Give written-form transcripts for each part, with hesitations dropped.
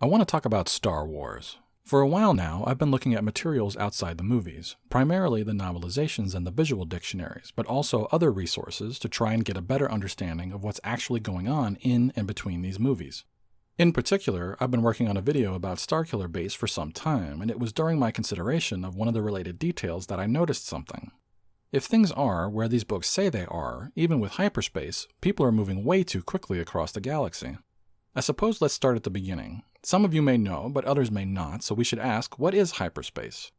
I want to talk about Star Wars. For a while now, I've been looking at materials outside the movies, primarily the novelizations and the visual dictionaries, but also other resources to try and get a better understanding of what's actually going on in and between these movies. In particular, I've been working on a video about Starkiller Base for some time, and it was during my consideration of one of the related details that I noticed something. If things are where these books say they are, even with hyperspace, people are moving way too quickly across the galaxy. I suppose let's start at the beginning. Some of you may know, but others may not, so we should ask, what is hyperspace?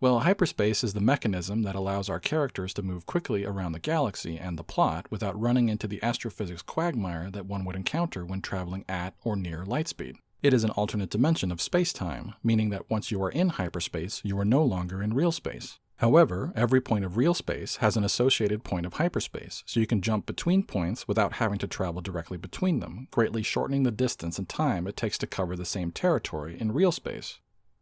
Well, hyperspace is the mechanism that allows our characters to move quickly around the galaxy and the plot without running into the astrophysics quagmire that one would encounter when traveling at or near lightspeed. It is an alternate dimension of space-time, meaning that once you are in hyperspace, you are no longer in real space. However, every point of real space has an associated point of hyperspace, so you can jump between points without having to travel directly between them, greatly shortening the distance and time it takes to cover the same territory in real space.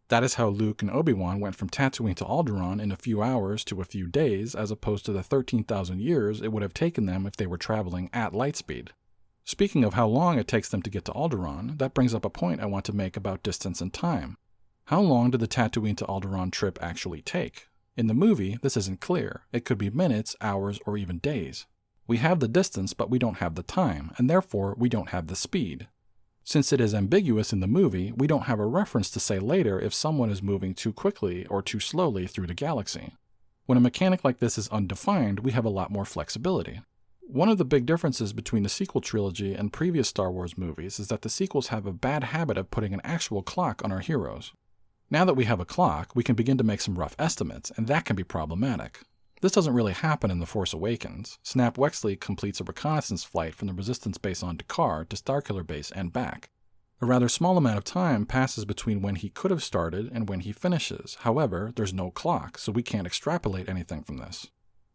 That is how Luke and Obi-Wan went from Tatooine to Alderaan in a few hours to a few days, as opposed to the 13,000 years it would have taken them if they were traveling at lightspeed. Speaking of how long it takes them to get to Alderaan, that brings up a point I want to make about distance and time. How long did the Tatooine to Alderaan trip actually take? In the movie, this isn't clear. It could be minutes, hours, or even days. We have the distance, but we don't have the time, and therefore we don't have the speed. Since it is ambiguous in the movie, we don't have a reference to say later if someone is moving too quickly or too slowly through the galaxy. When a mechanic like this is undefined, we have a lot more flexibility. One of the big differences between the sequel trilogy and previous Star Wars movies is that the sequels have a bad habit of putting an actual clock on our heroes. Now that we have a clock, we can begin to make some rough estimates, and that can be problematic. This doesn't really happen in The Force Awakens. Snap Wexley completes a reconnaissance flight from the Resistance base on Dakar to Starkiller Base and back. A rather small amount of time passes between when he could have started and when he finishes. However, there's no clock, so we can't extrapolate anything from this.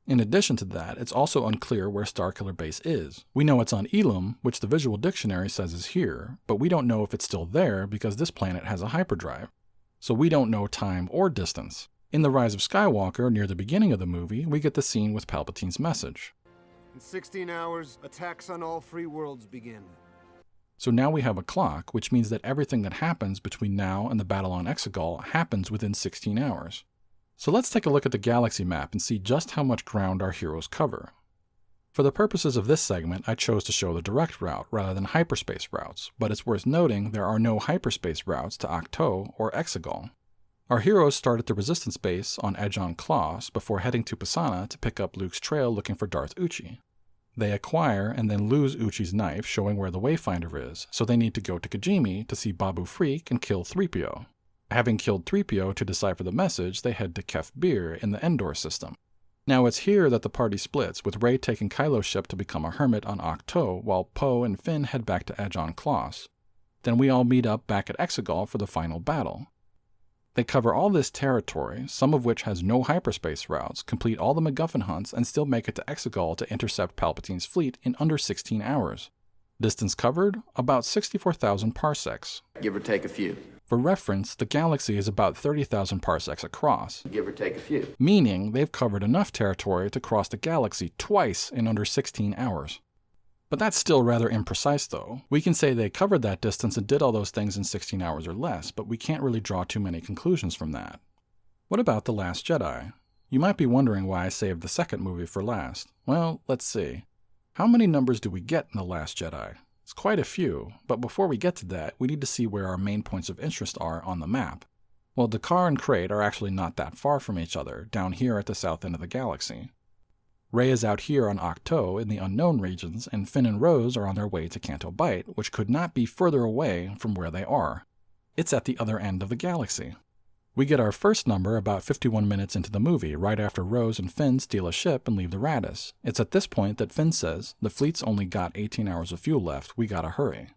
In addition to that, it's also unclear where Starkiller Base is. We know it's on Elam, which the visual dictionary says is here, but we don't know if it's still there because this planet has a hyperdrive. So we don't know time or distance. In The Rise of Skywalker, near the beginning of the movie, we get the scene with Palpatine's message. In 16 hours, attacks on all free worlds begin. So now we have a clock, which means that everything that happens between now and the battle on Exegol happens within 16 hours. So let's take a look at the galaxy map and see just how much ground our heroes cover. For the purposes of this segment, I chose to show the direct route rather than hyperspace routes, but it's worth noting there are no hyperspace routes to Ahch-To or Exegol. Our heroes start at the Resistance base on Ajon Kloss before heading to Pisana to pick up Luke's trail looking for Darth Uchi. They acquire and then lose Uchi's knife, showing where the Wayfinder is, so they need to go to Kijimi to see Babu Frik and kill 3PO. Having killed 3PO to decipher the message, they head to Kef Bir in the Endor system. Now it's here that the party splits, with Rey taking Kylo's ship to become a hermit on Ahch-To, while Poe and Finn head back to Ajon Kloss. Then we all meet up back at Exegol for the final battle. They cover all this territory, some of which has no hyperspace routes, complete all the MacGuffin hunts, and still make it to Exegol to intercept Palpatine's fleet in under 16 hours. Distance covered? About 64,000 parsecs. Give or take a few. For reference, the galaxy is about 30,000 parsecs across. Give or take a few. Meaning they've covered enough territory to cross the galaxy twice in under 16 hours. But that's still rather imprecise though. We can say they covered that distance and did all those things in 16 hours or less, but we can't really draw too many conclusions from that. What about The Last Jedi? You might be wondering why I saved the second movie for last. Well, let's see. How many numbers do we get in The Last Jedi? It's quite a few, but before we get to that, we need to see where our main points of interest are on the map. Well, Dakar and Crait are actually not that far from each other, down here at the south end of the galaxy. Rey is out here on Ahch-To in the unknown regions, and Finn and Rose are on their way to Canto Bight, which could not be further away from where they are. It's at the other end of the galaxy. We get our first number about 51 minutes into the movie, right after Rose and Finn steal a ship and leave the Raddus. It's at this point that Finn says, "The fleet's only got 18 hours of fuel left, we gotta hurry."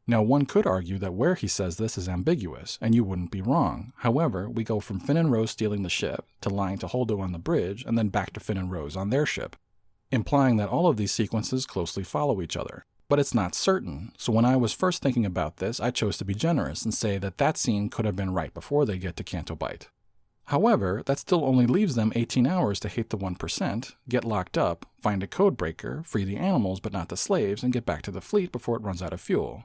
Now one could argue that where he says this is ambiguous, and you wouldn't be wrong. However, we go from Finn and Rose stealing the ship, to lying to Holdo on the bridge, and then back to Finn and Rose on their ship, implying that all of these sequences closely follow each other. But it's not certain, so when I was first thinking about this, I chose to be generous and say that that scene could have been right before they get to Canto Bight. However, that still only leaves them 18 hours to hate the 1%, get locked up, find a code breaker, free the animals but not the slaves, and get back to the fleet before it runs out of fuel.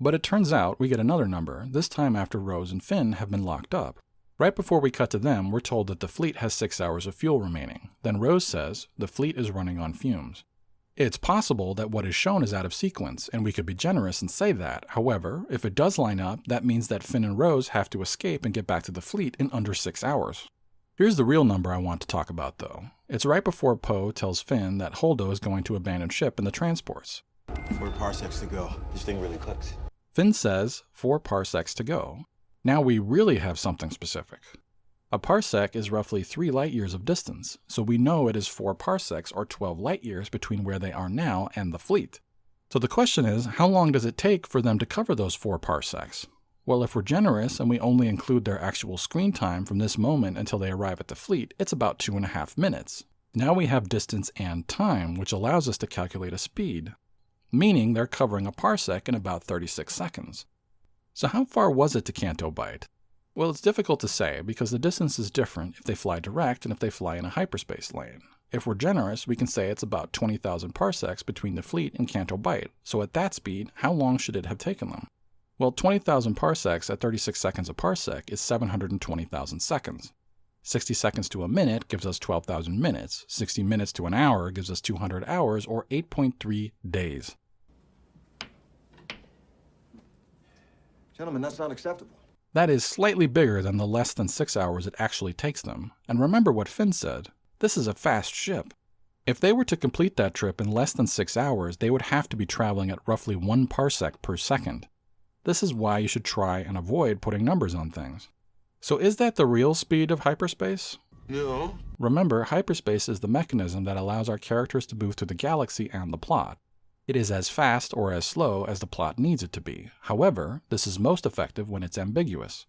But it turns out we get another number, this time after Rose and Finn have been locked up. Right before we cut to them, we're told that the fleet has 6 hours of fuel remaining. Then Rose says, the fleet is running on fumes. It's possible that what is shown is out of sequence, and we could be generous and say that. However, if it does line up, that means that Finn and Rose have to escape and get back to the fleet in under 6 hours. Here's the real number I want to talk about, though. It's right before Poe tells Finn that Holdo is going to abandon ship in the transports. 4 parsecs to go. This thing really clicks. Finn says 4 parsecs to go. Now we really have something specific. A parsec is roughly 3 light years of distance, so we know it is 4 parsecs or 12 light years between where they are now and the fleet. So the question is, how long does it take for them to cover those 4 parsecs? Well, if we're generous and we only include their actual screen time from this moment until they arrive at the fleet, it's about 2.5 minutes. Now we have distance and time, which allows us to calculate a speed, meaning they're covering a parsec in about 36 seconds. So how far was it to Canto Bight? Well, it's difficult to say because the distance is different if they fly direct and if they fly in a hyperspace lane. If we're generous, we can say it's about 20,000 parsecs between the fleet and Canto Bight. So at that speed, how long should it have taken them? Well, 20,000 parsecs at 36 seconds a parsec is 720,000 seconds. 60 seconds to a minute gives us 12,000 minutes. 60 minutes to an hour gives us 200 hours or 8.3 days. Gentlemen, that's not acceptable. That is slightly bigger than the less than 6 hours it actually takes them. And remember what Finn said. This is a fast ship. If they were to complete that trip in less than 6 hours, they would have to be traveling at roughly 1 parsec per second. This is why you should try and avoid putting numbers on things. So is that the real speed of hyperspace? No. Remember, hyperspace is the mechanism that allows our characters to move through the galaxy and the plot. It is as fast or as slow as the plot needs it to be. However, this is most effective when it's ambiguous.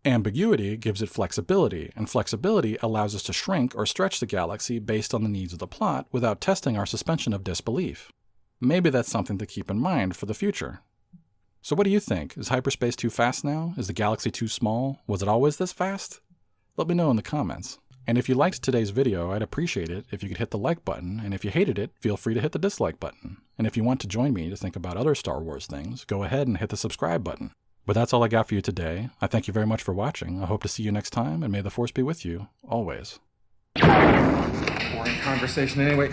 Ambiguity gives it flexibility, and flexibility allows us to shrink or stretch the galaxy based on the needs of the plot without testing our suspension of disbelief. Maybe that's something to keep in mind for the future. So what do you think? Is hyperspace too fast now? Is the galaxy too small? Was it always this fast? Let me know in the comments. And if you liked today's video, I'd appreciate it if you could hit the like button, and if you hated it, feel free to hit the dislike button. And if you want to join me to think about other Star Wars things, go ahead and hit the subscribe button. But that's all I got for you today. I thank you very much for watching. I hope to see you next time, and may the Force be with you, always. Boring conversation anyway.